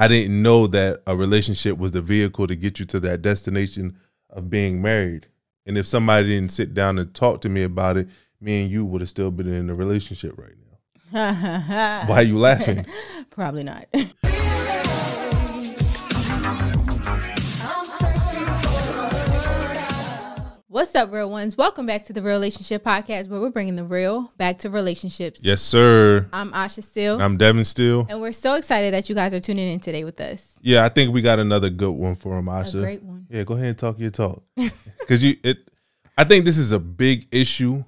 I didn't know that a relationship was the vehicle to get you to that destination of being married. And if somebody didn't sit down and talk to me about it, me and you would have still been in a relationship right now. Why are you laughing? Probably not. What's up, real ones? Welcome back to the Relationship Podcast, where we're bringing the real back to relationships. Yes, sir. I'm Asha Steele. And I'm Devin Steele. And we're so excited that you guys are tuning in today with us. Yeah, I think we got another good one for him, Asha. A great one. Yeah, go ahead and talk your talk. Because I think this is a big issue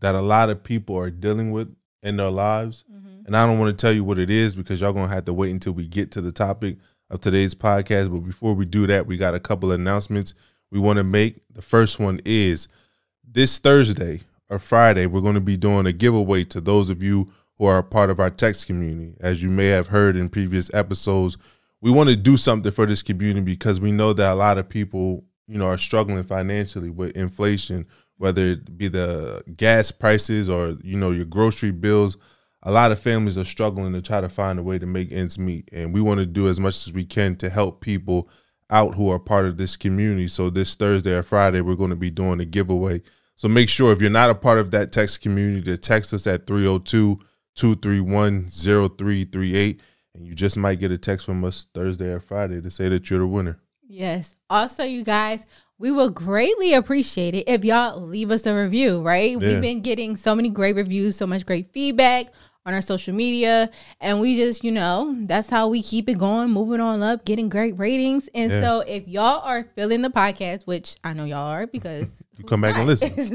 that a lot of people are dealing with in their lives. Mm-hmm. And I don't want to tell you what it is because y'all going to have to wait until we get to the topic of today's podcast. But before we do that, we got a couple of announcements we want to make. The first one is this Thursday or Friday, we're going to be doing a giveaway to those of you who are a part of our text community. As you may have heard in previous episodes, we want to do something for this community because we know that a lot of people, are struggling financially with inflation, whether it be the gas prices or, your grocery bills. A lot of families are struggling to try to find a way to make ends meet. And we want to do as much as we can to help people out who are part of this community. So this Thursday or Friday, we're going to be doing a giveaway. So make sure if you're not a part of that text community to text us at 302-231-0338. And you just might get a text from us Thursday or Friday to say that you're the winner. Yes. Also, you guys, we will greatly appreciate it if y'all leave us a review, right? Yeah. We've been getting so many great reviews, so much great feedback on our social media, and we just, that's how we keep it going, moving on up, getting great ratings. And so if y'all are feeling the podcast, which I know y'all are because you come back and listen. It's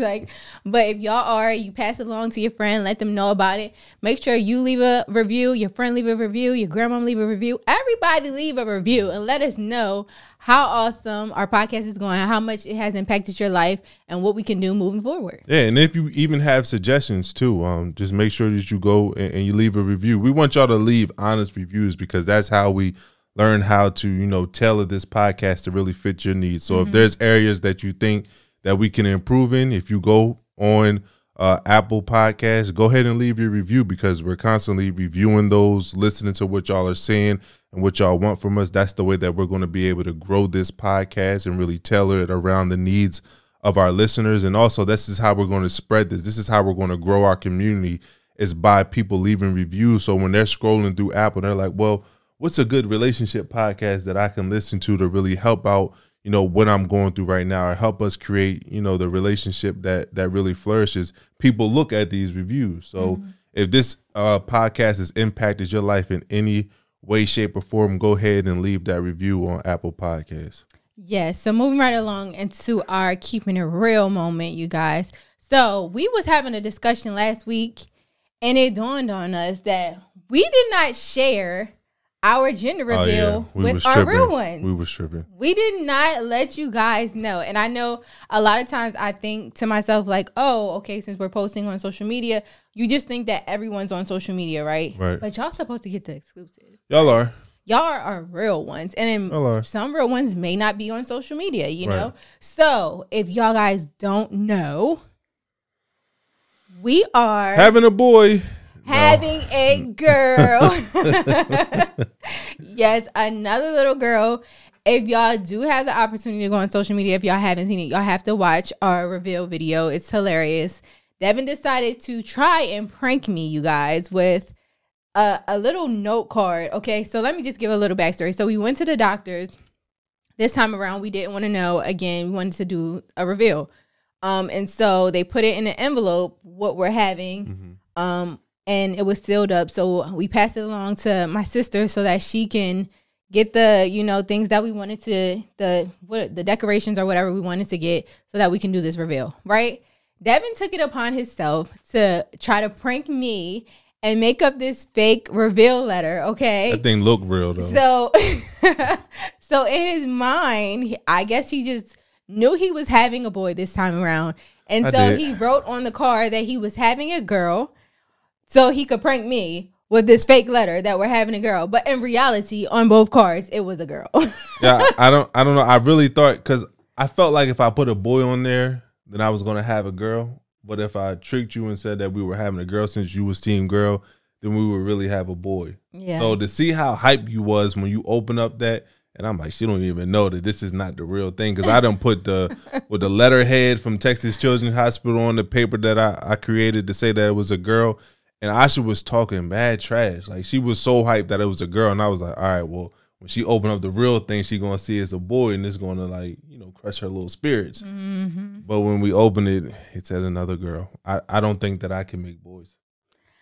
but if y'all are, you pass it along to your friend, let them know about it. Make sure you leave a review, your friend leave a review, your grandma leave a review, everybody leave a review and let us know how awesome our podcast is going, how much it has impacted your life, and what we can do moving forward. Yeah, and if you even have suggestions too, just make sure that you go and you leave a review. We want y'all to leave honest reviews because that's how we learn how to, tailor this podcast to really fit your needs. So if there's areas that you think that we can improve in, if you go on Apple Podcasts, go ahead and leave your review because we're constantly reviewing those, listening to what y'all are saying and what y'all want from us. That's the way that we're going to be able to grow this podcast and really tailor it around the needs of our listeners. And also, this is how we're going to spread this. This is how we're going to grow our community, is by people leaving reviews. So when they're scrolling through Apple, they're like, well, what's a good relationship podcast that I can listen to really help out, what I'm going through right now, or help us create, the relationship that really flourishes. People look at these reviews. So if this podcast has impacted your life in any way, shape, or form, go ahead and leave that review on Apple Podcasts. Yes. So moving right along into our keeping it real moment, you guys. So we was having a discussion last week, and it dawned on us that we did not share our gender reveal with our real ones. We were tripping. We did not let you guys know. And I know a lot of times I think to myself like, oh, okay, since we're posting on social media, you just think that everyone's on social media, right? Right. But y'all supposed to get the exclusive. Y'all are. Y'all are real ones. And then some real ones may not be on social media, you know? So if y'all guys don't know, we are having a boy. Having a girl. Yes, another little girl. If y'all do have the opportunity to go on social media, if y'all haven't seen it, y'all have to watch our reveal video. It's hilarious. Devin decided to try and prank me, you guys, with a little note card. Okay, so let me just give a little backstory. So we went to the doctors. This time around, we didn't want to know. Again, we wanted to do a reveal. And so they put it in an envelope, what we're having. And it was sealed up. So we passed it along to my sister so that she can get the, things that we wanted to, the decorations or whatever we wanted to get so that we can do this reveal, right? Devin took it upon himself to try to prank me and make up this fake reveal letter, okay? That thing looked real, though. So in his mind, I guess he just knew he was having a boy this time around. And so he wrote on the card that he was having a girl, so he could prank me with this fake letter that we're having a girl. But in reality, on both cards, it was a girl. Yeah, I don't know. I really thought, because I felt like if I put a boy on there, then I was going to have a girl. But if I tricked you and said that we were having a girl, since you was team girl, then we would really have a boy. Yeah. So to see how hype you was when you open up that, and I'm like, she don't even know that this is not the real thing, because I done put the letterhead from Texas Children's Hospital on the paper that I created to say that it was a girl, and Asha was talking mad trash. Like, she was so hyped that it was a girl, and I was like, all right, well, when she open up the real thing, she gonna see it's a boy, and it's gonna, like, you know, crush her little spirits. But when we open it, it said another girl. I don't think that I can make boys.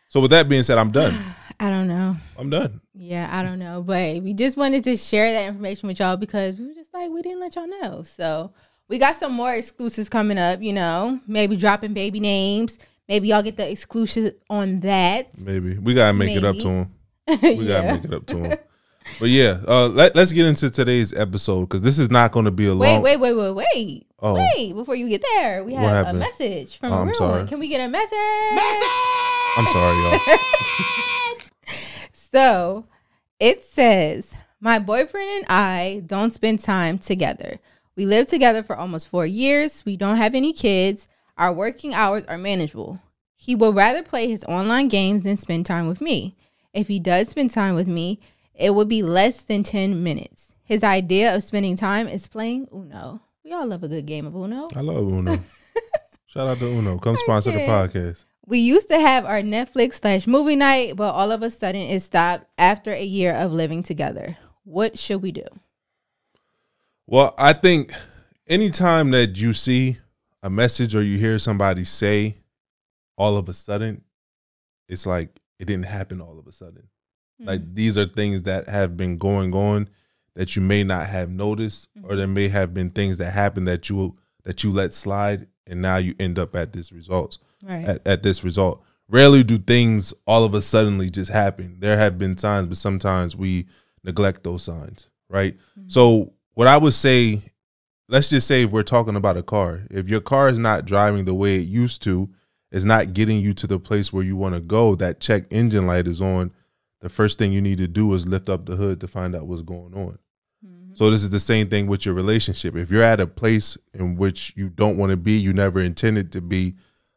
So with that being said, I'm done. I don't know. I'm done. Yeah, I don't know. But we just wanted to share that information with y'all because we were just like, we didn't let y'all know. So we got some more exclusives coming up, you know, maybe dropping baby names. Maybe y'all get the exclusive on that. Maybe. We got to make it up to him. We got to make it up to him. But yeah, let's get into today's episode, because this is not going to be a long... Wait. Oh. Wait, before you get there, we have a message from a real one. Can we get a message? I'm sorry, y'all. So it says, my boyfriend and I don't spend time together. We live together for almost 4 years. We don't have any kids. Our working hours are manageable. He would rather play his online games than spend time with me. If he does spend time with me, it would be less than 10 minutes. His idea of spending time is playing Uno. We all love a good game of Uno. I love Uno. Shout out to Uno. Come sponsor the podcast. We used to have our Netflix/movie night, but all of a sudden it stopped after a year of living together. What should we do? Well, I think anytime that you see a message or you hear somebody say all of a sudden, it's like it didn't happen all of a sudden. Like, these are things that have been going on that you may not have noticed, or there may have been things that happened that you let slide, and now you end up at this result. Right. At this result. Rarely do things all of a suddenly just happen. There have been signs, but sometimes we neglect those signs, right? So what I would say, let's just say if we're talking about a car, if your car is not driving the way it used to, is not getting you to the place where you want to go, that check engine light is on, the first thing you need to do is lift up the hood to find out what's going on. So this is the same thing with your relationship. If you're at a place in which you don't want to be, you never intended to be,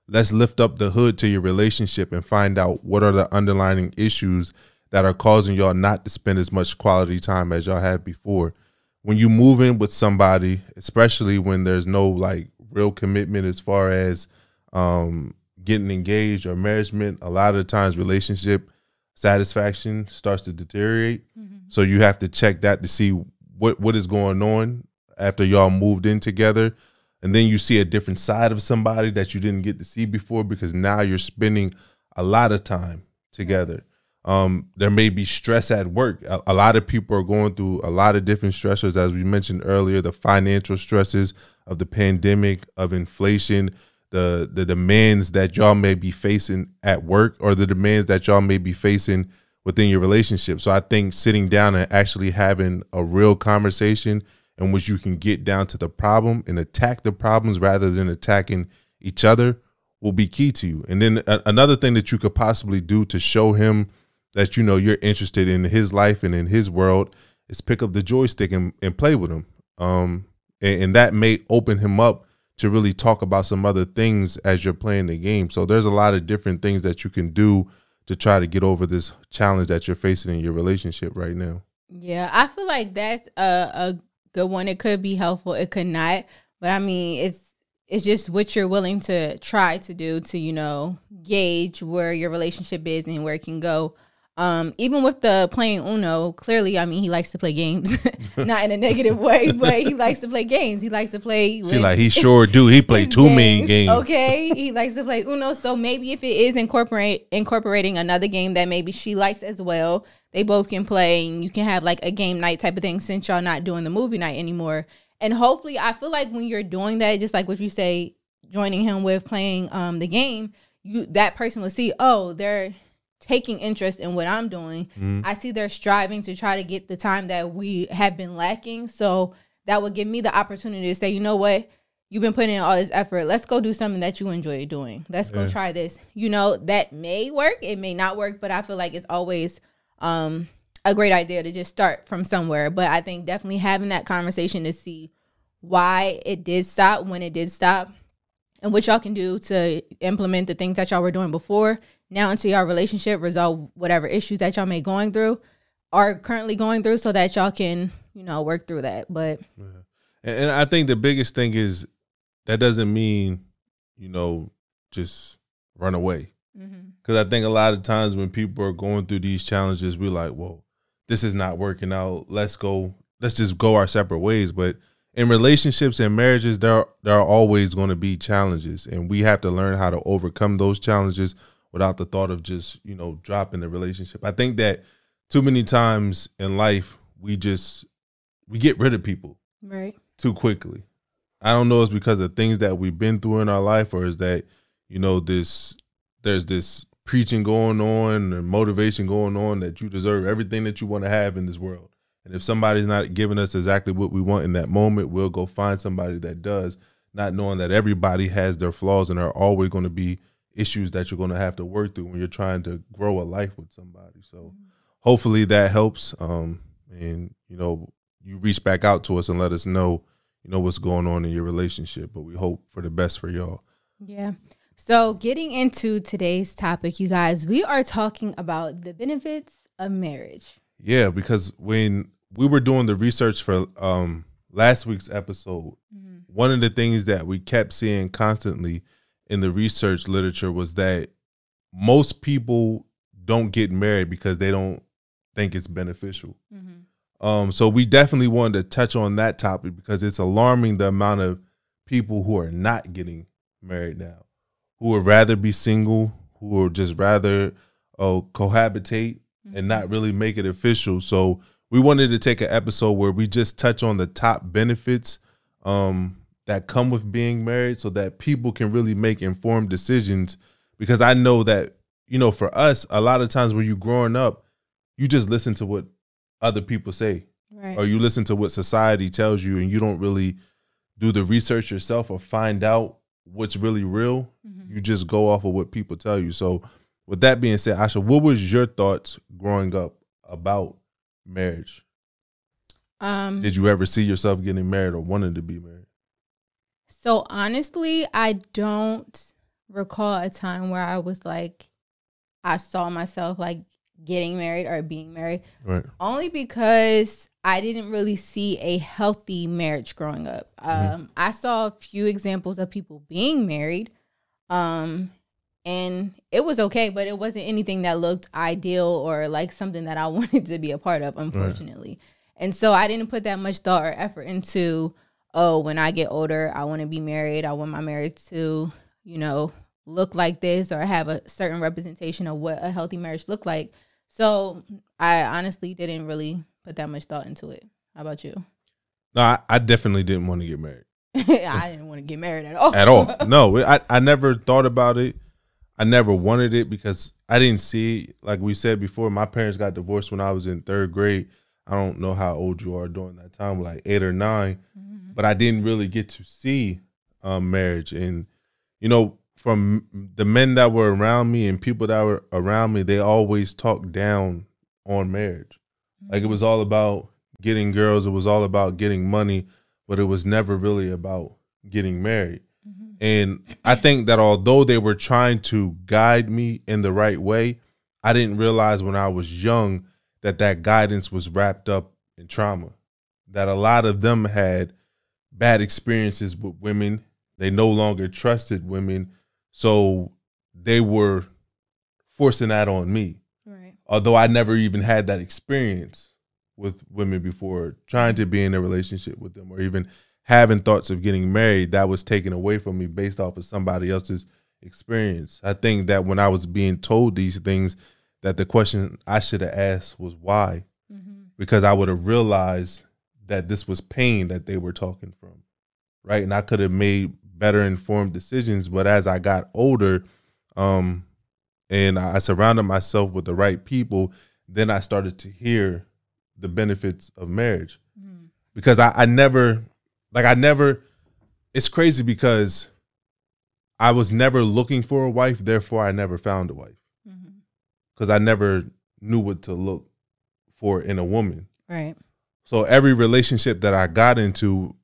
let's lift up the hood to your relationship and find out what are the underlying issues that are causing y'all not to spend as much quality time as y'all had before. When you move in with somebody, especially when there's no like real commitment as far as getting engaged or marriagement, a lot of the times relationship satisfaction starts to deteriorate. So you have to check that to see what is going on after y'all moved in together. And then you see a different side of somebody that you didn't get to see before, because now you're spending a lot of time together. There may be stress at work. A lot of people are going through a lot of different stressors, as we mentioned earlier, the financial stresses of the pandemic, of inflation, the demands that y'all may be facing at work, or the demands that y'all may be facing within your relationship. So I think sitting down and actually having a real conversation in which you can get down to the problem and attack the problems rather than attacking each other will be key to you. And then another thing that you could possibly do to show him that, you know, you're interested in his life and in his world is pick up the joystick and play with him. And that may open him up to really talk about some other things as you're playing the game. So there's a lot of different things that you can do to try to get over this challenge that you're facing in your relationship right now. Yeah, I feel like that's a good one. It could be helpful. It could not. But I mean, it's just what you're willing to try to do to, you know, gauge where your relationship is and where it can go. Even with the playing Uno, clearly, I mean, he likes to play games, not in a negative way, but he likes to play games. He likes to play. He sure do. He played too many games. Okay, he likes to play Uno. So maybe if it is incorporating another game that maybe she likes as well, they both can play, and you can have like a game night type of thing, since y'all not doing the movie night anymore. And hopefully, I feel like when you're doing that, just like what you say, joining him with playing the game, that person will see, oh, they're taking interest in what I'm doing. I see they're striving to try to get the time that we have been lacking. So that would give me the opportunity to say, you know what? You've been putting in all this effort. Let's go do something that you enjoy doing. Let's go try this. You know, that may work. It may not work, but I feel like it's always a great idea to just start from somewhere. But I think definitely having that conversation to see why it did stop, when it did stop, and what y'all can do to implement the things that y'all were doing before now into your relationship, resolve whatever issues that y'all may are currently going through, so that y'all can, work through that. But and I think the biggest thing is that doesn't mean, just run away. Because I think a lot of times when people are going through these challenges, we're like, well, this is not working out. Let's just go our separate ways. But in relationships and marriages, there are always going to be challenges, and we have to learn how to overcome those challenges without the thought of just, dropping the relationship. I think that too many times in life, we get rid of people right too quickly. I don't know if it's because of things that we've been through in our life, or is that, there's this preaching going on and motivation going on that you deserve everything that you want to have in this world. And if somebody's not giving us exactly what we want in that moment, we'll go find somebody that does, not knowing that everybody has their flaws and there are always going to be issues that you're going to have to work through when you're trying to grow a life with somebody. So hopefully that helps. And, you reach back out to us and let us know, what's going on in your relationship, but we hope for the best for y'all. Yeah. So getting into today's topic, you guys, we are talking about the benefits of marriage. Yeah, because when we were doing the research for last week's episode, one of the things that we kept seeing constantly in the research literature was that most people don't get married because they don't think it's beneficial. So we definitely wanted to touch on that topic because it's alarming the amount of people who are not getting married now, who would rather be single, who would just rather cohabitate and not really make it official. So we wanted to take an episode where we just touch on the top benefits that come with being married so that people can really make informed decisions. Because I know that, for us, a lot of times when you're growing up, you just listen to what other people say, right, or you listen to what society tells you, and you don't really do the research yourself or find out what's really real. You just go off of what people tell you. So with that being said, Asha, what was your thoughts growing up about marriage? Did you ever see yourself getting married or wanting to be married? So honestly, I don't recall a time where I was like, I saw myself like getting married or being married. Right. Only because I didn't really see a healthy marriage growing up. I saw a few examples of people being married, and it was okay, but it wasn't anything that looked ideal or like something that I wanted to be a part of, unfortunately. Right. And so I didn't put that much thought or effort into, when I get older, I want to be married. I want my marriage to, look like this or have a certain representation of what a healthy marriage looked like. So I honestly didn't really put that much thought into it. How about you? No, I definitely didn't want to get married. I didn't want to get married at all. At all. No, I never thought about it. I never wanted it because I didn't see, like we said before, my parents got divorced when I was in 3rd grade. I don't know how old you are during that time, like 8 or 9, but I didn't really get to see marriage. And, from the men that were around me and people that were around me, they always talked down on marriage. Like it was all about getting girls. It was all about getting money, but it was never really about getting married. And I think that although they were trying to guide me in the right way, I didn't realize when I was young that guidance was wrapped up in trauma, that a lot of them had bad experiences with women. They no longer trusted women. So they were forcing that on me. Right. Although I never even had that experience with women before, trying to be in a relationship with them or even having thoughts of getting married, that was taken away from me based off of somebody else's experience. I think that when I was being told these things, that the question I should have asked was why, because I would have realized that this was pain that they were talking from, right? And I could have made better informed decisions. But as I got older, and I surrounded myself with the right people, then I started to hear the benefits of marriage. Because I never, it's crazy because I was never looking for a wife, therefore I never found a wife. Because I never knew what to look for in a woman. Right. So every relationship that I got into,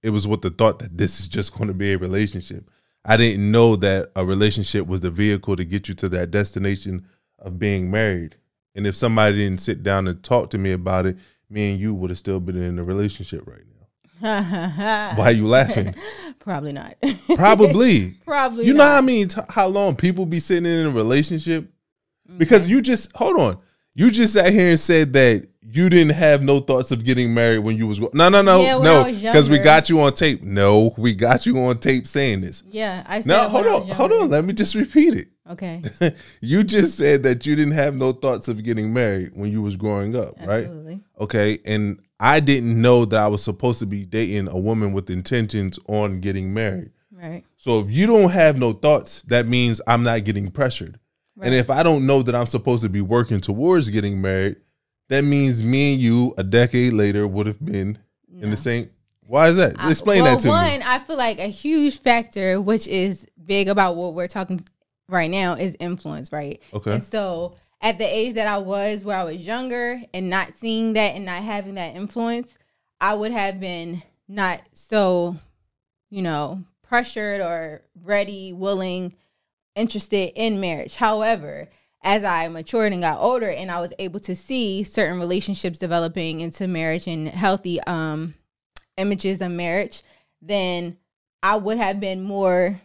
it was with the thought that this is just going to be a relationship. I didn't know that a relationship was the vehicle to get you to that destination of being married. And if somebody didn't sit down and talk to me about it, me and you would have still been in a relationship right now. Why are you laughing? Probably not. Probably. Probably You know not. how I mean? How long people be sitting in a relationship? Because you just, hold on. You just sat here and said that you didn't have no thoughts of getting married when you was, no, Yeah, when I was because we younger. got you on tape. No, we got you on tape saying this. Yeah, I said. No, when I was hold younger. on. Let me just repeat it. Okay. You just said that you didn't have no thoughts of getting married when you was growing up, right? Absolutely. Okay, and I didn't know that I was supposed to be dating a woman with intentions on getting married. Right. So if you don't have no thoughts, that means I'm not getting pressured. Right. And if I don't know that I'm supposed to be working towards getting married, that means me and you a decade later would have been in the same. Why is that? Explain that to me. One, I feel like a huge factor, which is big about what we're talking right now, is influence, right? Okay. And so at the age that I was, where I was younger and not seeing that and not having that influence, I would have been not so, pressured or ready, willing, interested in marriage. However, as I matured and got older and I was able to see certain relationships developing into marriage and healthy images of marriage, then I would have been more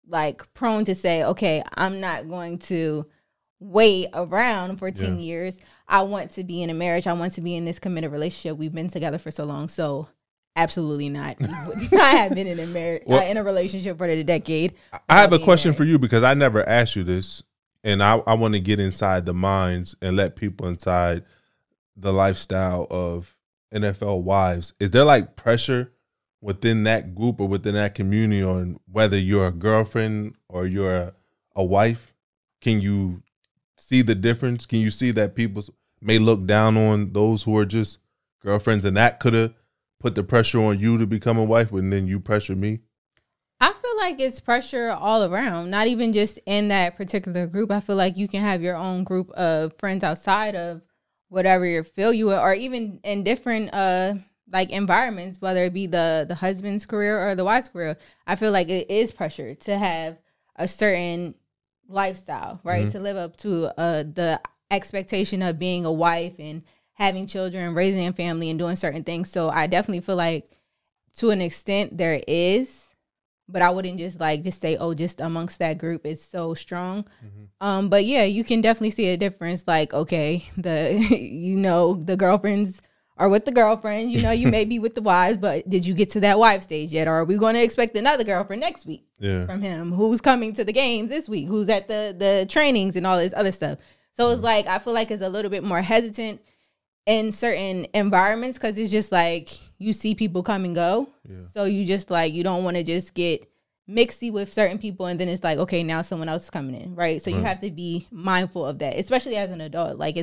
like prone to say, okay, I'm not going to wait around for 10 years. I want to be in a marriage. I want to be in this committed relationship. We've been together for so long. So absolutely not. I have been in a marriage, in a relationship for a decade. I have a question for you because I never asked you this, and I want to get inside the minds and let people inside the lifestyle of NFL wives. Is there like pressure within that group or within that community on whether you're a girlfriend or you're a wife? Can you see the difference? Can you see that people may look down on those who are just girlfriends, and that could have put the pressure on you to become a wife, and then you pressure me? I feel like it's pressure all around, not even just in that particular group. I feel like you can have your own group of friends outside of whatever you feel you are, or even in different like environments, whether it be the husband's career or the wife's career. I feel like it is pressure to have a certain lifestyle, right? Mm-hmm. To live up to the expectation of being a wife and having children, raising a family, and doing certain things. So I definitely feel like to an extent there is, but I wouldn't just say, oh, just amongst that group it's so strong. Mm-hmm. But yeah, you can definitely see a difference. Like, okay, the girlfriends are with the girlfriend, you may be with the wives, but did you get to that wife stage yet? Or are we going to expect another girlfriend next week from him? Who's coming to the games this week? Who's at the trainings and all this other stuff? So it's like, I feel like it's a little bit more hesitant in certain environments because it's just like you see people come and go. Yeah. So you just like, you don't want to just get mixy with certain people and then it's like, okay, now someone else is coming in, right? So you have to be mindful of that, especially as an adult. Like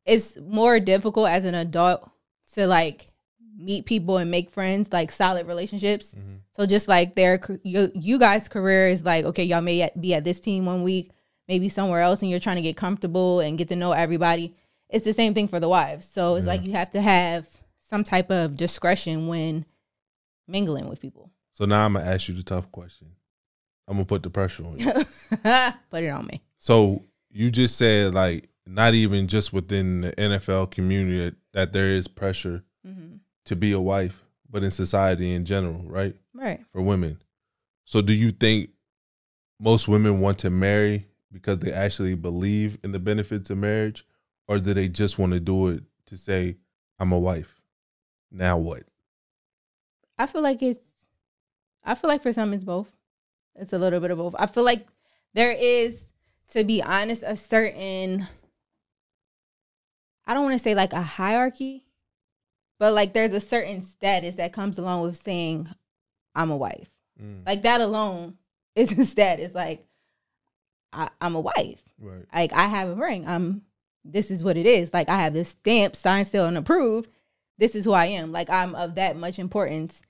it's more difficult as an adult to like meet people and make friends, like solid relationships. Mm-hmm. So just like you guys' career is like, okay, y'all may be at this team one week, maybe somewhere else, and you're trying to get comfortable and get to know everybody. It's the same thing for the wives. So it's like you have to have some type of discretion when mingling with people. So now I'm going to ask you the tough question. I'm going to put the pressure on you. Put it on me. So you just said like not even just within the NFL community that there is pressure to be a wife, but in society in general, right? Right. For women. So do you think most women want to marry because they actually believe in the benefits of marriage? Or do they just want to do it to say, I'm a wife? Now what? I feel like for some it's both. It's a little bit of both. I feel like there is, to be honest, a certain, I don't want to say like a hierarchy, but like there's a certain status that comes along with saying I'm a wife. Like that alone is a status. Like I'm a wife. Right. Like I have a ring. This is what it is. Like I have this stamp, signed, sealed, and approved. This is who I am. Like I'm of that much importance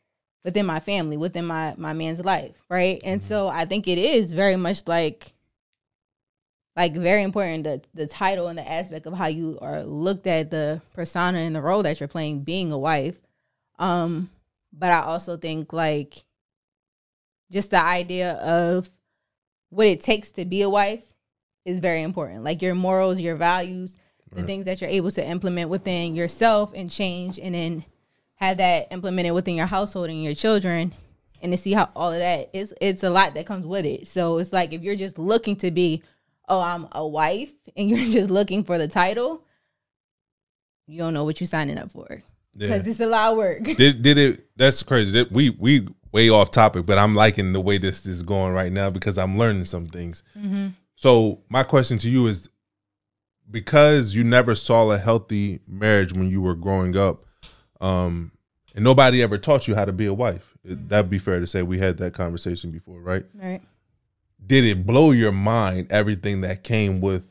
within my family, within my man's life, right? And so I think it is very much like very important, the title and the aspect of how you are looked at, the persona and the role that you're playing being a wife. But I also think like just the idea of what it takes to be a wife is very important. Like your morals, your values, the things that you're able to implement within yourself and change, and then have that implemented within your household and your children, and to see how all of that is, it's a lot that comes with it. So it's like, if you're just looking to be, oh, I'm a wife, and you're just looking for the title, you don't know what you're signing up for, because it's a lot of work. Did it? That's crazy. We way off topic, but I'm liking the way this is going right now because I'm learning some things. Mm-hmm. So my question to you is, because you never saw a healthy marriage when you were growing up, and nobody ever taught you how to be a wife. That'd be fair to say. We had that conversation before, right? Right. Did it blow your mind, everything that came with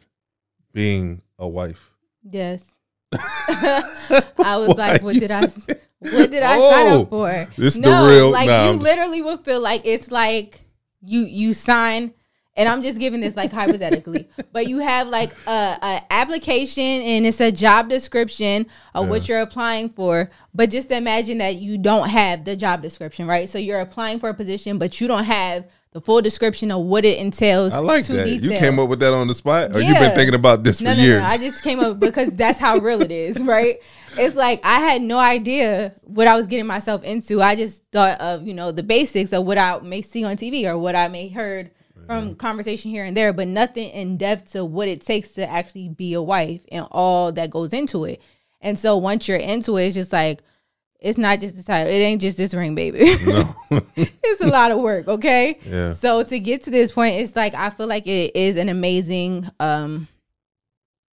being a wife? Yes. I was like, what did I sign up for? This the real, like you literally would feel like it's like you sign, and I'm just giving this like hypothetically, but you have like a application and it's a job description of what you're applying for. But just imagine that you don't have the job description, right? So you're applying for a position, but you don't have the full description of what it entails. I like that. Detail. You came up with that on the spot, or you've been thinking about this for years? No. I just came up because that's how real it is, right? It's like I had no idea what I was getting myself into. I just thought of, the basics of what I may see on TV or what I may heard from conversation here and there, but nothing in depth to what it takes to actually be a wife and all that goes into it. And so once you're into it, it's just like, it's not just the title. It ain't just this ring, baby. No. It's a lot of work, okay? Yeah. So to get to this point, it's like, I feel like it is an amazing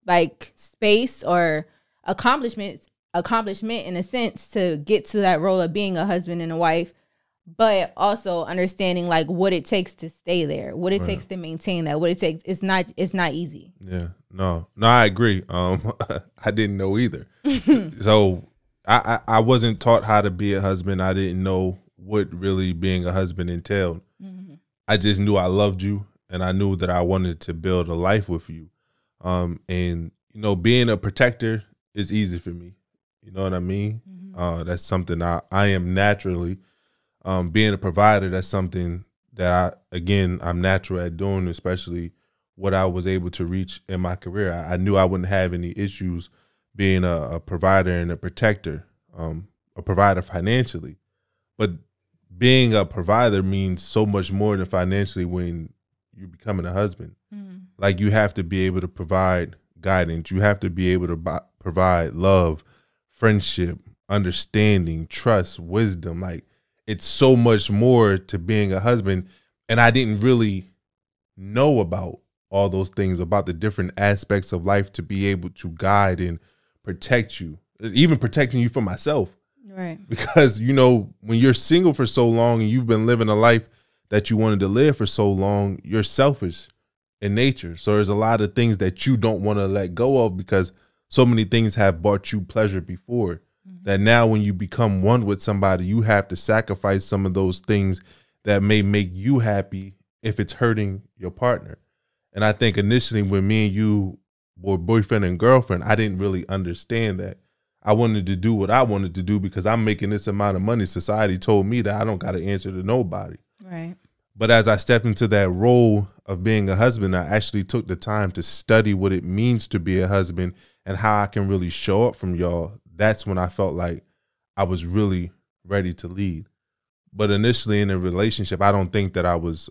like space or accomplishment in a sense to get to that role of being a husband and a wife, but also understanding like what it takes to stay there, what it takes to maintain that, what it takes. It's not easy. Yeah. No, I agree. I didn't know either. So I wasn't taught how to be a husband. I didn't know what really being a husband entailed. Mm-hmm. I just knew I loved you, and I knew that I wanted to build a life with you. And being a protector is easy for me. You know what I mean? Mm-hmm. That's something I am naturally. Being a provider, that's something that I'm natural at doing, especially what I was able to reach in my career. I knew I wouldn't have any issues being a provider and a protector, a provider financially. But being a provider means so much more than financially when you're becoming a husband. Mm-hmm. Like, you have to be able to provide guidance. You have to be able to provide love, friendship, understanding, trust, wisdom. Like, it's so much more to being a husband. And I didn't really know about all those things, about the different aspects of life to be able to guide and protect you, even protecting you from myself. Right. Because, when you're single for so long and you've been living a life that you wanted to live for so long, you're selfish in nature. So there's a lot of things that you don't want to let go of because so many things have brought you pleasure before. That now when you become one with somebody, you have to sacrifice some of those things that may make you happy if it's hurting your partner. And I think initially when me and you were boyfriend and girlfriend, I didn't really understand that. I wanted to do what I wanted to do because I'm making this amount of money. Society told me that I don't got to answer to nobody. Right. But as I stepped into that role of being a husband, I actually took the time to study what it means to be a husband and how I can really show up from y'all. That's when I felt like I was really ready to lead. But initially in a relationship, I don't think that I was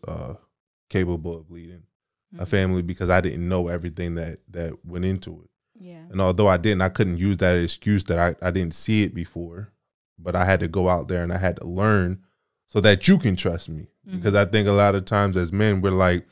capable of leading a family because I didn't know everything that went into it. Yeah. And although I couldn't use that excuse that I didn't see it before, but I had to go out there and I had to learn so that you can trust me. Because I think a lot of times as men, we're like,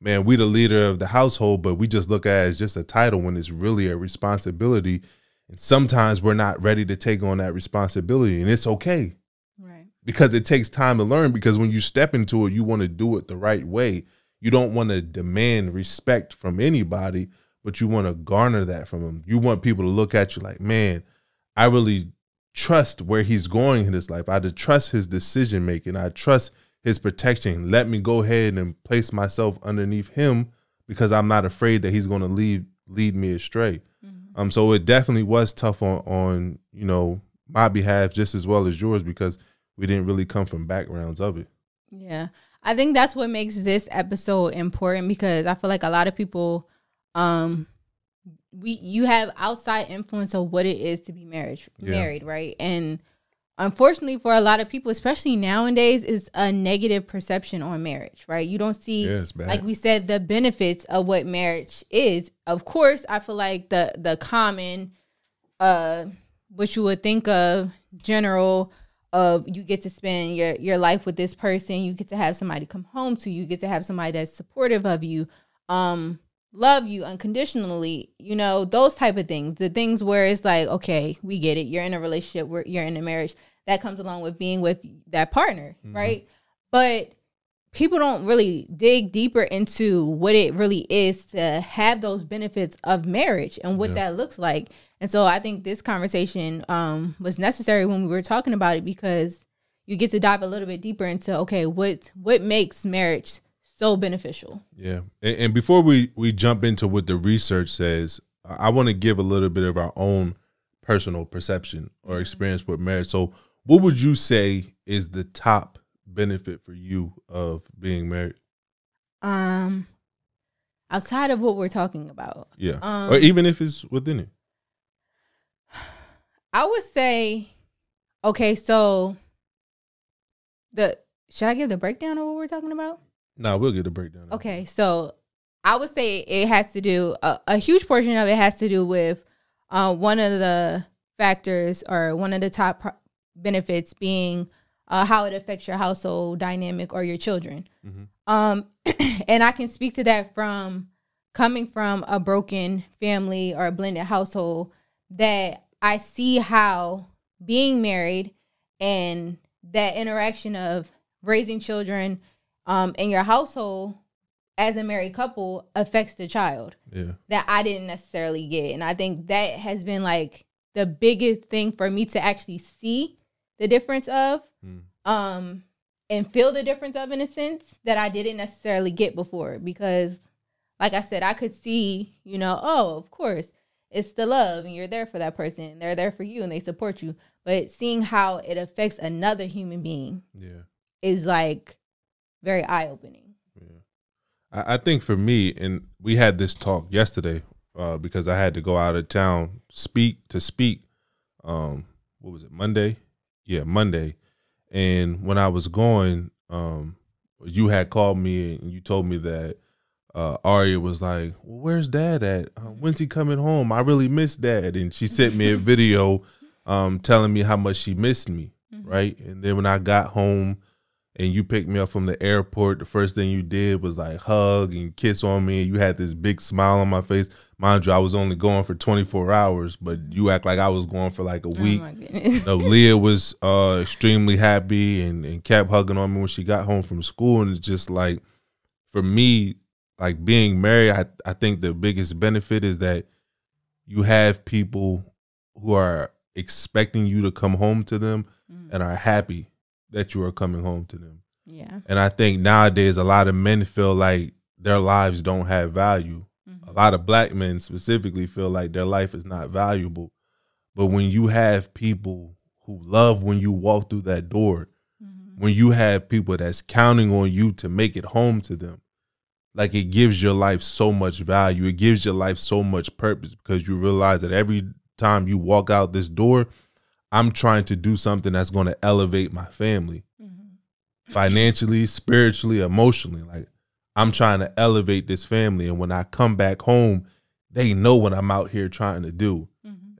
man, we the leader of the household, but we just look at it as just a title when it's really a responsibility. And sometimes we're not ready to take on that responsibility, and it's okay. Right. Because it takes time to learn, because when you step into it, you want to do it the right way. You don't want to demand respect from anybody, but you want to garner that from them. You want people to look at you like, man, I really trust where he's going in his life. I trust his decision making. I trust his protection. Let me go ahead and place myself underneath him because I'm not afraid that he's going to lead me astray. Mm-hmm. So it definitely was tough on my behalf just as well as yours because we didn't really come from backgrounds of it. Yeah. I think that's what makes this episode important, because I feel like a lot of people, you have outside influence of what it is to be married, right? And unfortunately for a lot of people, especially nowadays, is a negative perception on marriage, right? You don't see, like we said, the benefits of what marriage is. Of course, I feel like the common, what you would think of, general, of you get to spend your life with this person, you get to have somebody come home to you, get to have somebody that's supportive of you, love you unconditionally, you know, those type of things. The things where it's like, okay, we get it. You're in a relationship, where you're in a marriage. That comes along with being with that partner, right? But people don't really dig deeper into what it really is to have those benefits of marriage and what that looks like. And so I think this conversation was necessary when we were talking about it, because you get to dive a little bit deeper into, okay, what makes marriage so beneficial. Yeah. And before we jump into what the research says, I want to give a little bit of our own personal perception or experience with marriage. So what would you say is the top benefit for you of being married? Outside of what we're talking about. Yeah. Or even if it's within it. I would say, okay, so should I give the breakdown of what we're talking about? No, we'll get the breakdown. Okay, so I would say it has to do, a huge portion of it has to do with one of the factors, or one of the top benefits being how it affects your household dynamic or your children. And I can speak to that from coming from a broken family or a blended household, that I see how being married and that interaction of raising children in your household as a married couple affects the child. That I didn't necessarily get. And I think that has been like the biggest thing for me to actually see the difference of, and feel the difference of, in a sense, that I didn't necessarily get before. Because like I said, I could see, you know, oh, of course, it's the love and you're there for that person and they're there for you and they support you. But seeing how it affects another human being is like very eye-opening. I think for me, and we had this talk yesterday because I had to go out of town speak. What was it, Monday? Yeah, Monday. And when I was going, you had called me and you told me that Aria was like, well, where's Dad at? When's he coming home? I really miss Dad. And she sent me a video telling me how much she missed me, right? And then when I got home and you picked me up from the airport, the first thing you did was like hug and kiss on me. And you had this big smile on my face. Mind you, I was only going for 24 hours, but you act like I was going for like a week. Oh my goodness. Leah was extremely happy and kept hugging on me when she got home from school. And it's just like, for me, like being married, I think the biggest benefit is that you have people who are expecting you to come home to them and are happy that you are coming home to them. Yeah. And I think nowadays a lot of men feel like their lives don't have value. A lot of black men specifically feel like their life is not valuable. But when you have people who love when you walk through that door, when you have people that's counting on you to make it home to them, like it gives your life so much value. It gives your life so much purpose, because you realize that every time you walk out this door, I'm trying to do something that's going to elevate my family financially, spiritually, emotionally. Like I'm trying to elevate this family. And when I come back home, they know what I'm out here trying to do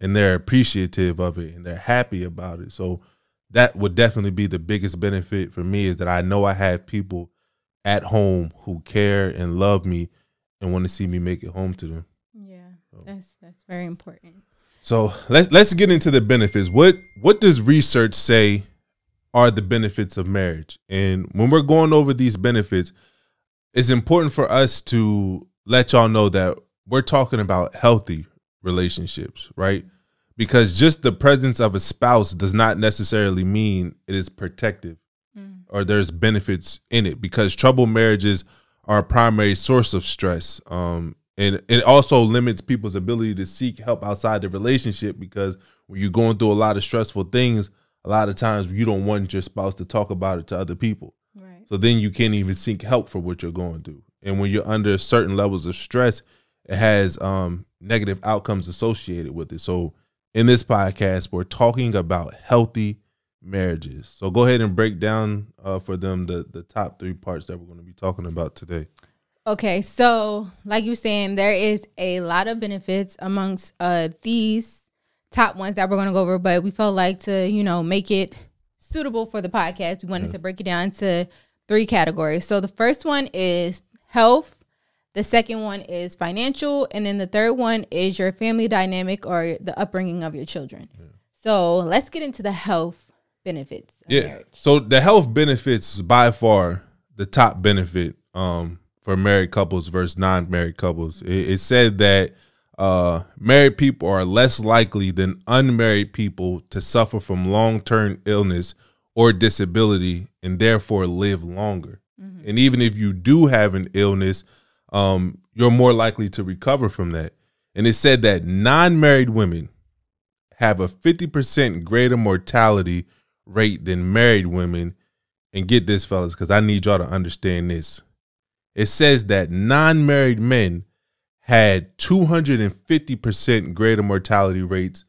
and they're appreciative of it and they're happy about it. So that would definitely be the biggest benefit for me, is that I know I have people at home who care and love me and want to see me make it home to them. Yeah, that's very important. So let's get into the benefits. What does research say are the benefits of marriage? And when we're going over these benefits, it's important for us to let y'all know that we're talking about healthy relationships, right? Because just the presence of a spouse does not necessarily mean it is protective or there's benefits in it, because troubled marriages are a primary source of stress. And it also limits people's ability to seek help outside the relationship, because when you're going through a lot of stressful things, a lot of times you don't want your spouse to talk about it to other people. Right. So then you can't even seek help for what you're going through. And when you're under certain levels of stress, it has negative outcomes associated with it. So in this podcast, we're talking about healthy marriages. So go ahead and break down for them the top 3 parts that we're going to be talking about today. Okay, so like you were saying, there is a lot of benefits amongst these top ones that we're going to go over, but we felt like to, make it suitable for the podcast, we wanted to break it down to 3 categories. So the first one is health, the second one is financial, and then the third one is your family dynamic or the upbringing of your children. Yeah. So let's get into the health benefits of marriage. So the health benefits is by far the top benefit for married couples versus non-married couples. It said that married people are less likely than unmarried people to suffer from long-term illness or disability and therefore live longer. Mm-hmm. And even if you do have an illness, you're more likely to recover from that. And it said that non-married women have a 50% greater mortality rate than married women. And get this, fellas, because I need y'all to understand this. It says that non-married men had 250% greater mortality rates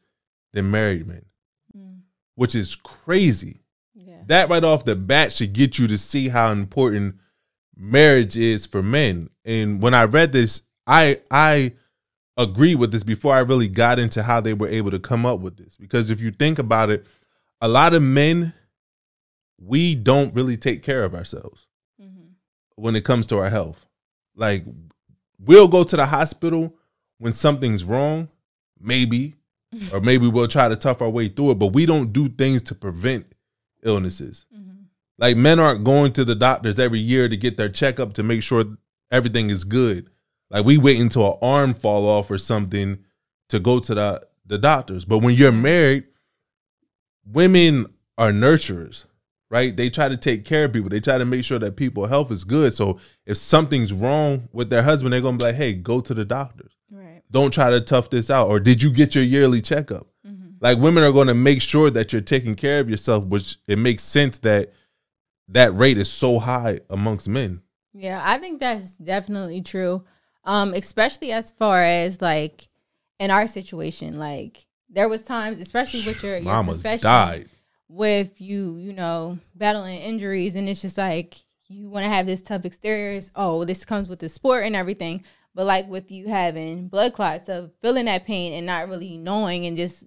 than married men, which is crazy. Yeah. That right off the bat should get you to see how important marriage is for men. And when I read this, I agree with this before I really got into how they were able to come up with this. Because if you think about it, a lot of men, we don't really take care of ourselves when it comes to our health. Like, we'll go to the hospital when something's wrong, maybe, or maybe we'll try to tough our way through it, but we don't do things to prevent illnesses. Like, men aren't going to the doctors every year to get their checkup to make sure everything is good. Like, we wait until an arm fall off or something to go to the doctors. But when you're married, women are nurturers, right? They try to take care of people. They try to make sure that people's health is good. So if something's wrong with their husband, they're going to be like, hey, go to the doctors. Right. Don't try to tough this out. Or did you get your yearly checkup? Like, women are going to make sure that you're taking care of yourself, which it makes sense that rate is so high amongst men. Yeah, I think that's definitely true. Especially as far as like in our situation, like there was times, especially with your profession, died. With you battling injuries, and it's just like you want to have this tough exteriors. Oh, this comes with the sport and everything, but like with you having blood clots, of feeling that pain and not really knowing and just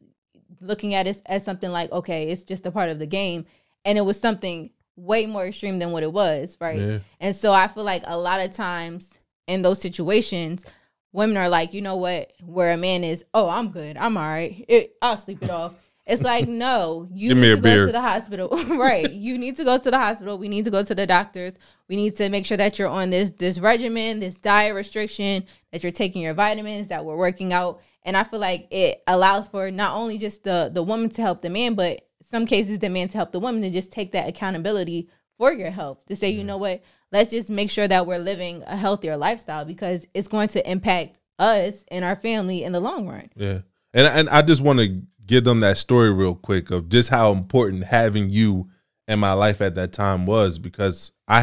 looking at it as something like, okay, it's just a part of the game, and it was something way more extreme than what it was, right? Yeah. And so I feel like a lot of times in those situations, women are like, you know what, where a man is, oh, I'm good, I'm all right, I'll sleep it off. It's like, no, you need to go to the hospital. Right. You need to go to the hospital. We need to go to the doctors. We need to make sure that you're on this regimen, this diet restriction, that you're taking your vitamins, that we're working out. And I feel like it allows for not only just the woman to help the man, but some cases the man to help the woman to just take that accountability for your health. To say, you know what, let's just make sure that we're living a healthier lifestyle, because it's going to impact us and our family in the long run. Yeah. And I just want to give them that story real quick of just how important having you in my life at that time was, because I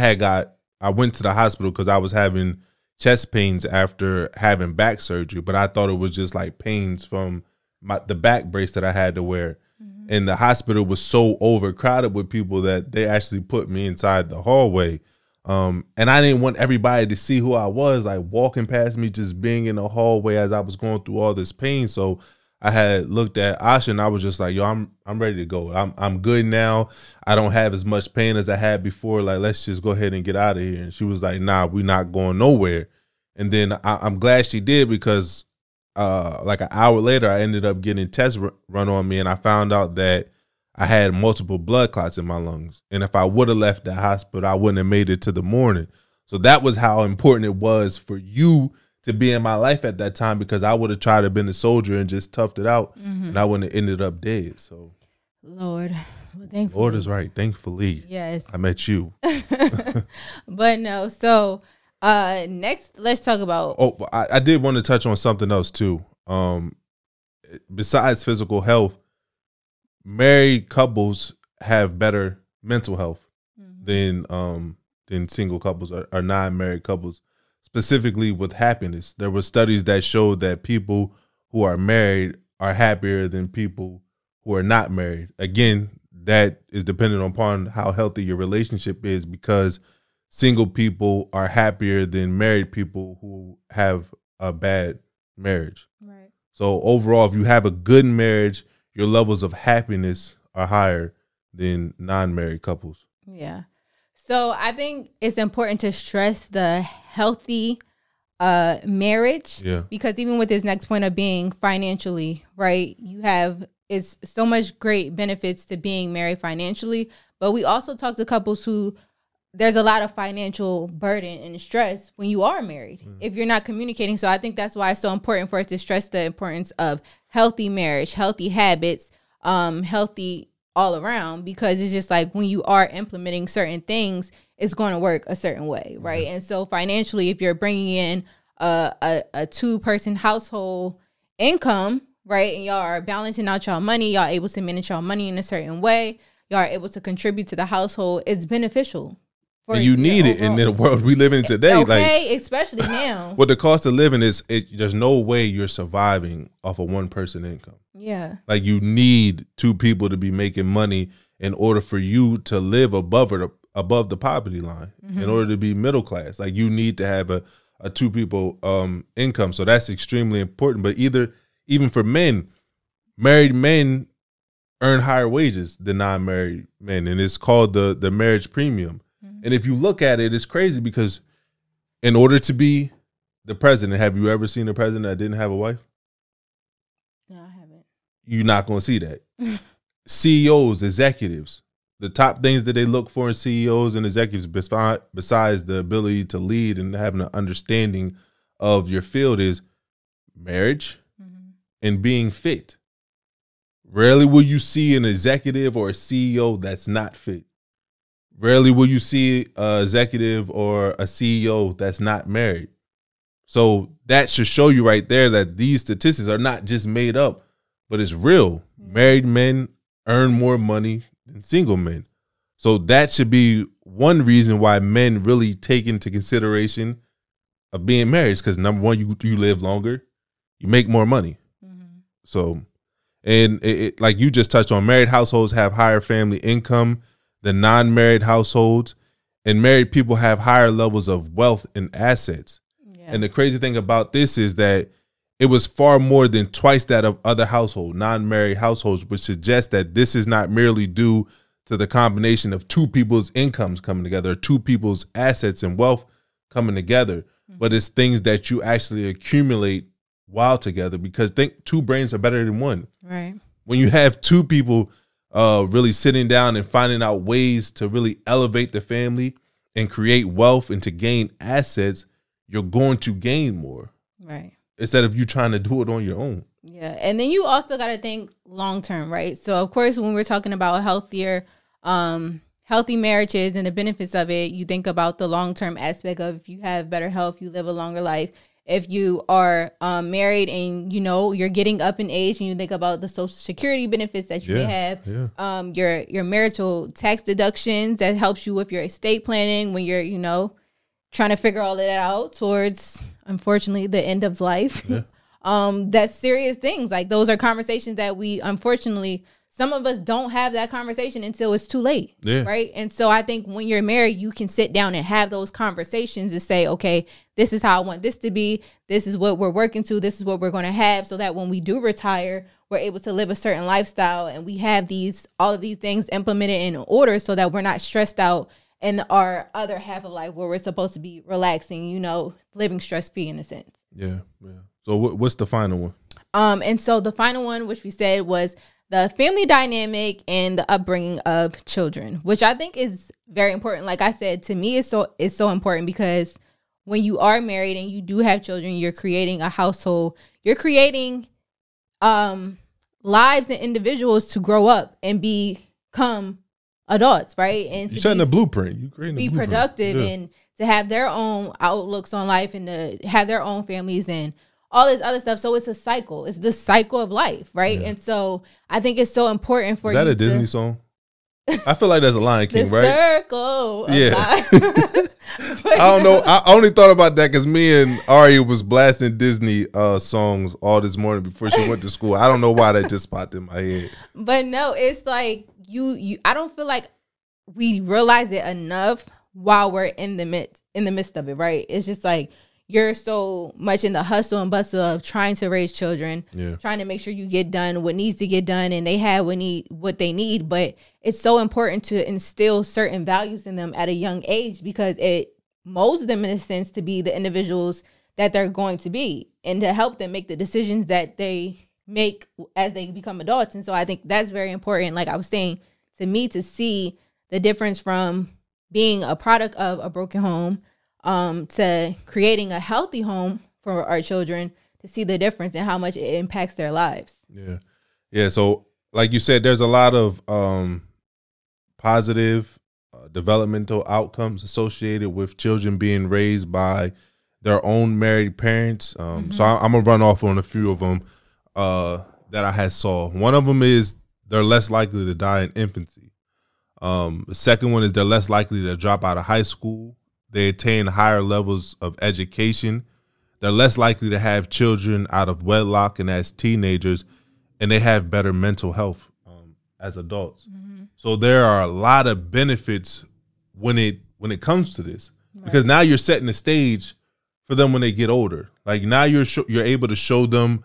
went to the hospital because I was having chest pains after having back surgery, but I thought it was just like pains from the back brace that I had to wear. And the hospital was so overcrowded with people that they actually put me inside the hallway. And I didn't want everybody to see who I was, like walking past me, just being in the hallway as I was going through all this pain. So I had looked at Asha and I was just like, yo, I'm ready to go. I'm good now. I don't have as much pain as I had before. Like, let's just go ahead and get out of here. And she was like, nah, we're not going nowhere. And then I'm glad she did, because like an hour later, I ended up getting tests run on me, and I found out that I had multiple blood clots in my lungs. And if I would have left the hospital, I wouldn't have made it to the morning. So that was how important it was for you to be in my life at that time, because I would have tried to have been a soldier and just toughed it out, and I wouldn't have ended up dead. So, Lord, well, thankfully. Lord is right. Thankfully. Yes. I met you. But no, so next, let's talk about. Oh, I did want to touch on something else too. Besides physical health, married couples have better mental health than than single couples or non-married couples, specifically with happiness. There were studies that showed that people who are married are happier than people who are not married. Again, that is dependent upon how healthy your relationship is, because single people are happier than married people who have a bad marriage. Right. So overall, if you have a good marriage, your levels of happiness are higher than non-married couples. Yeah. So I think it's important to stress the healthy marriage. Yeah. Because even with this next point of being financially, right, it's so much great benefits to being married financially. But we also talk to couples who there's a lot of financial burden and stress when you are married if you're not communicating. So I think that's why it's so important for us to stress the importance of healthy marriage, healthy habits, healthy all around, because it's just like when you are implementing certain things, it's going to work a certain way, right? And so financially, if you're bringing in a 2-person household income, right, and y'all are balancing out y'all money, y'all able to manage y'all money in a certain way, y'all are able to contribute to the household, it's beneficial. And you need it in the world we live in today. Okay, like, especially now. What the cost of living is, there's no way you're surviving off a 1-person income. Yeah. Like, you need 2 people to be making money in order for you to live above the poverty line, in order to be middle class. Like, you need to have a 2 people income. So that's extremely important. But even for men, married men earn higher wages than non-married men, and it's called the marriage premium. And if you look at it, it's crazy, because in order to be the president, have you ever seen a president that didn't have a wife? No, I haven't. You're not going to see that. CEOs, executives, the top things that they look for in CEOs and executives, besides the ability to lead and having an understanding of your field, is marriage and being fit. Rarely will you see an executive or a CEO that's not fit. Rarely will you see an executive or a CEO that's not married. So that should show you right there that these statistics are not just made up, but it's real. Married men earn more money than single men. So that should be one reason why men really take into consideration of being married, because number one, you live longer, you make more money. So, and it like you just touched on, married households have higher family income than non-married households, and married people have higher levels of wealth and assets. And the crazy thing about this is that it was far more than twice that of other non-married households, which suggests that this is not merely due to the combination of 2 people's incomes coming together, 2 people's assets and wealth coming together, but it's things that you actually accumulate while together, because think 2 brains are better than 1. Right. When you have 2 people really sitting down and finding out ways to really elevate the family and create wealth and to gain assets, you're going to gain more. Right. Instead of you trying to do it on your own. Yeah. And then you also got to think long term, right? So, of course, when we're talking about healthy marriages and the benefits of it, you think about the long term aspect of if you have better health, you live a longer life. If you are married and, you know, you're getting up in age and you think about the Social Security benefits that you may have, your marital tax deductions that helps you with your estate planning when you're, you know, trying to figure all of that out towards, unfortunately, the end of life. That's serious things. Like, those are conversations that we, unfortunately, some of us don't have that conversation until it's too late, right? And so I think when you're married, you can sit down and have those conversations and say, okay, this is how I want this to be. This is what we're working to. This is what we're going to have, so that when we do retire, we're able to live a certain lifestyle, and we have all of these things implemented in order, so that we're not stressed out in our other half of life where we're supposed to be relaxing, you know, living stress-free in a sense. Yeah. So what's the final one? And so the final one, which we said, was the family dynamic and the upbringing of children, which I think is very important. Like I said, to me, it's so important, because when you are married and you do have children, you're creating a household. You're creating lives and individuals to grow up and become adults, right? And you're setting a blueprint. You creating be productive and to have their own outlooks on life and to have their own families and all this other stuff. So it's a cycle. It's the cycle of life, right? And so I think it's so important for you. Is that a Disney song? I feel like that's a Lion King, the right? circle. Yeah. But I don't know. I only thought about that because me and Aria was blasting Disney songs all this morning before she went to school. I don't know why that just popped in my head. But no, it's like you. I don't feel like we realize it enough while we're in the midst of it, right? It's just like you're so much in the hustle and bustle of trying to raise children, trying to make sure you get done what needs to get done, and they have what they need. But it's so important to instill certain values in them at a young age because it molds them in a sense to be the individuals that they're going to be and to help them make the decisions that they make as they become adults. And so I think that's very important. Like I was saying, to me, to see the difference from being a product of a broken home to creating a healthy home for our children, to see the difference and how much it impacts their lives. Yeah. Yeah. So like you said, there's a lot of positive developmental outcomes associated with children being raised by their own married parents. So I'm going to run off on a few of them that I had saw. One of them is they're less likely to die in infancy. The second one is they're less likely to drop out of high school. They attain higher levels of education. They're less likely to have children out of wedlock and as teenagers, and they have better mental health as adults. So there are a lot of benefits when it comes to this, because now you're setting the stage for them when they get older. Like now you're able to show them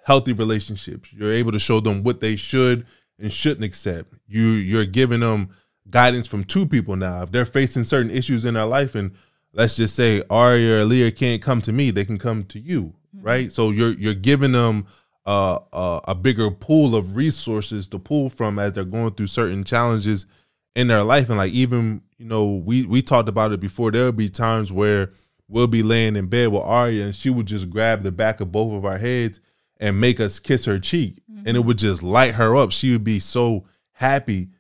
healthy relationships. You're able to show them what they should and shouldn't accept. You're giving them guidance from two people now. If they're facing certain issues in their life, and let's just say Aria or Leah can't come to me, they can come to you, right? So you're giving them a bigger pool of resources to pull from as they're going through certain challenges in their life. And like, even, you know, we talked about it before, there would be times where we'll be laying in bed with Aria and she would just grab the back of both of our heads and make us kiss her cheek. And it would just light her up. She would be so happy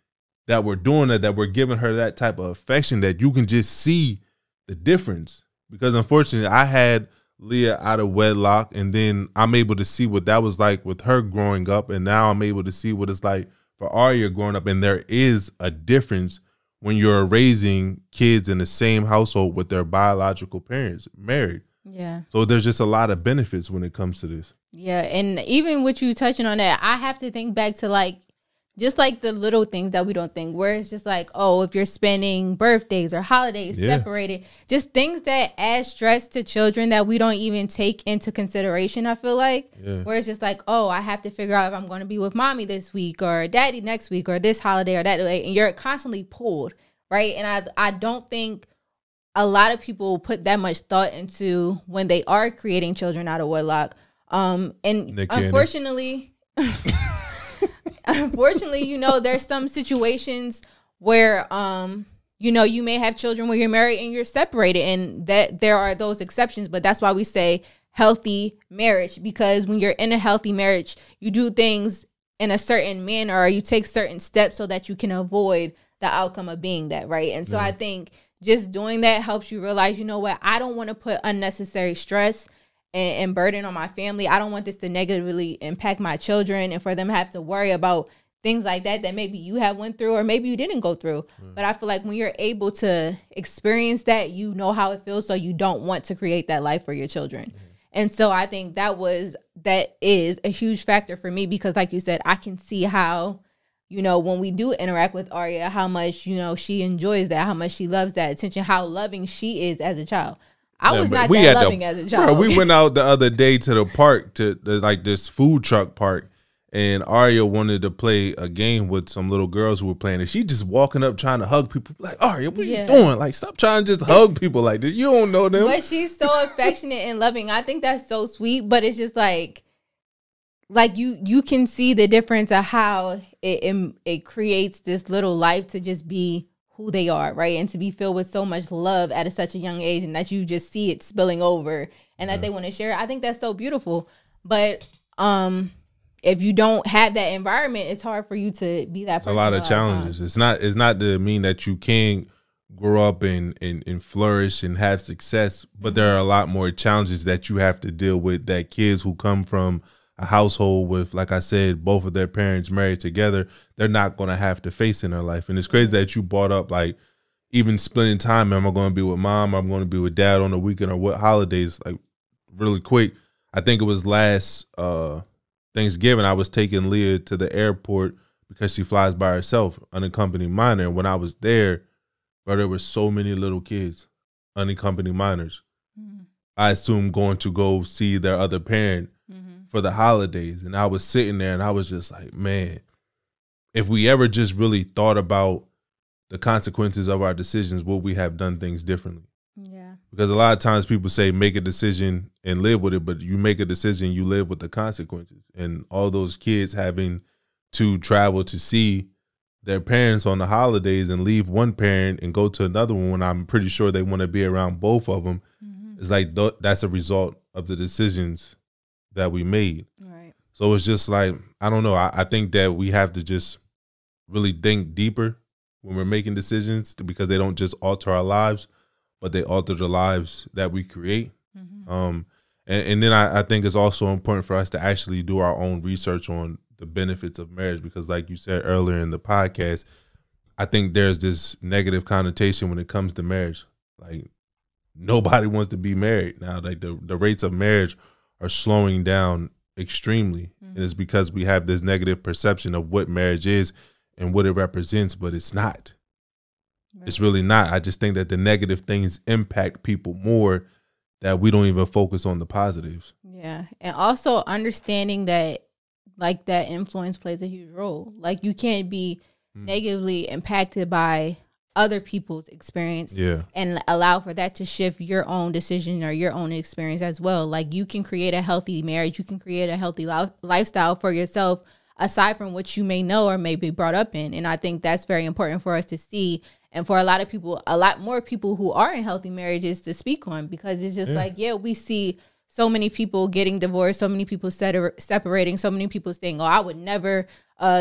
that we're doing that we're giving her that type of affection, that you can just see the difference. Because unfortunately, I had Leah out of wedlock, and then I'm able to see what that was like with her growing up, and now I'm able to see what it's like for Aria growing up. And there is a difference when you're raising kids in the same household with their biological parents married. Yeah. So there's just a lot of benefits when it comes to this. Yeah, and even with you touching on that, I have to think back to like just like the little things that we don't think, where it's just like, oh, if you're spending birthdays or holidays separated, just things that add stress to children that we don't even take into consideration, I feel like. Where it's just like, oh, I have to figure out if I'm going to be with mommy this week or daddy next week or this holiday or that day. And you're constantly pulled, right? And I don't think a lot of people put that much thought into when they are creating children out of wedlock. And unfortunately... Unfortunately, you know, there's some situations where, you know, you may have children when you're married and you're separated, and that there are those exceptions. But that's why we say healthy marriage, because when you're in a healthy marriage, you do things in a certain manner, or you take certain steps so that you can avoid the outcome of being that, right? And so I think just doing that helps you realize, you know what, I don't want to put unnecessary stress and burden on my family. I don't want this to negatively impact my children and for them to have to worry about things like that maybe you have went through or maybe you didn't go through. But I feel like when you're able to experience that, you know how it feels, so you don't want to create that life for your children. And so I think that is a huge factor for me, because like you said, I can see how, you know, when we do interact with Aria, how much, you know, she enjoys that, how much she loves that attention, how loving she is as a child. I was not that loving as a child. Bro, we went out the other day to the park, to like this food truck park, and Aria wanted to play a game with some little girls who were playing, and she just walking up trying to hug people. Like, Aria, what are you doing? Like, stop trying to just hug people like this. You don't know them. But she's so affectionate and loving. I think that's so sweet. But it's just like you can see the difference of how it creates this little life to just be who they are, right? And to be filled with so much love at such a young age, and that you just see it spilling over and that they want to share. I think that's so beautiful. But if you don't have that environment, it's hard for you to be that person. A lot of challenges. It's not to mean that you can't grow up and flourish and have success, but there are a lot more challenges that you have to deal with, that kids who come from a household with, like I said, both of their parents married together, they're not going to have to face in their life. And it's crazy that you brought up, like, even splitting time. Am I going to be with mom? I'm going to be with dad on the weekend, or what holidays? Like, really quick, I think it was last Thanksgiving, I was taking Leah to the airport because she flies by herself, unaccompanied minor. And when I was there, bro, there were so many little kids, unaccompanied minors. I assume going to go see their other parent for the holidays. And I was sitting there and I was just like, man, if we ever just really thought about the consequences of our decisions, would we have done things differently? Yeah. Because a lot of times people say make a decision and live with it, but you make a decision, you live with the consequences. And all those kids having to travel to see their parents on the holidays and leave one parent and go to another one when I'm pretty sure they want to be around both of them. It's like that's a result of the decisions that we made. Right. So it's just like, I don't know. I think that we have to just really think deeper when we're making decisions, because they don't just alter our lives, but they alter the lives that we create. And then I think it's also important for us to actually do our own research on the benefits of marriage, because like you said earlier in the podcast, I think there's this negative connotation when it comes to marriage. Like, nobody wants to be married now. Like, the rates of marriage are slowing down extremely. And it's because we have this negative perception of what marriage is and what it represents, but it's not. Right. It's really not. I just think that the negative things impact people more, that we don't even focus on the positives. Yeah. And also understanding that, like, that influence plays a huge role. Like, you can't be negatively impacted by other people's experience and allow for that to shift your own decision or your own experience as well. Like, you can create a healthy marriage, you can create a healthy lifestyle for yourself, aside from what you may know or may be brought up in. And I think that's very important for us to see, and for a lot of people, a lot more people who are in healthy marriages to speak on, because it's just like, we see so many people getting divorced, so many people separating, so many people saying, oh, I would never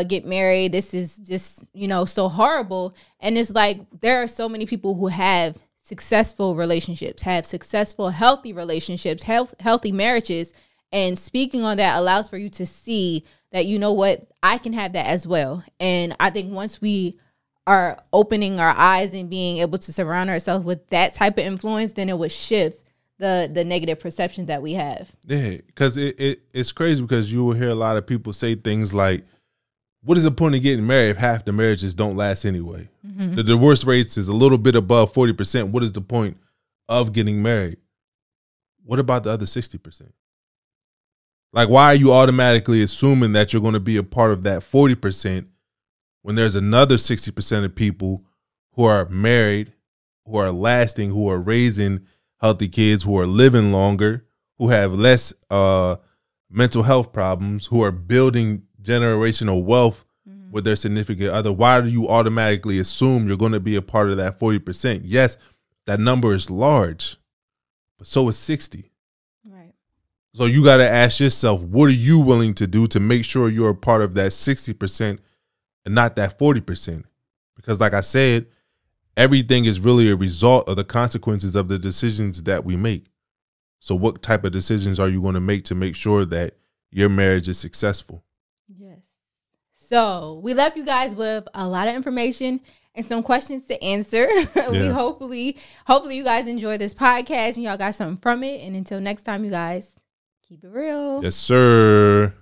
get married. This is just, so horrible. And it's like, there are so many people who have successful relationships, have successful, healthy relationships, healthy marriages. And speaking on that allows for you to see that, you know what, I can have that as well. And I think once we are opening our eyes and being able to surround ourselves with that type of influence, then it would shift the negative perception that we have. Yeah, because it's crazy, because you will hear a lot of people say things like, what is the point of getting married if half the marriages don't last anyway? The divorce rates is a little bit above 40%. What is the point of getting married? What about the other 60%? Like, why are you automatically assuming that you're going to be a part of that 40% when there's another 60% of people who are married, who are lasting, who are raising healthy kids, who are living longer, who have less mental health problems, who are building generational wealth with their significant other? Why do you automatically assume you're going to be a part of that 40%? Yes, that number is large, but so is 60. Right. So you got to ask yourself, what are you willing to do to make sure you're a part of that 60% and not that 40%? Because like I said, everything is really a result of the consequences of the decisions that we make. So what type of decisions are you going to make sure that your marriage is successful? Yes. So we left you guys with a lot of information and some questions to answer. We hopefully you guys enjoy this podcast and y'all got something from it. And until next time, you guys, keep it real. Yes, sir.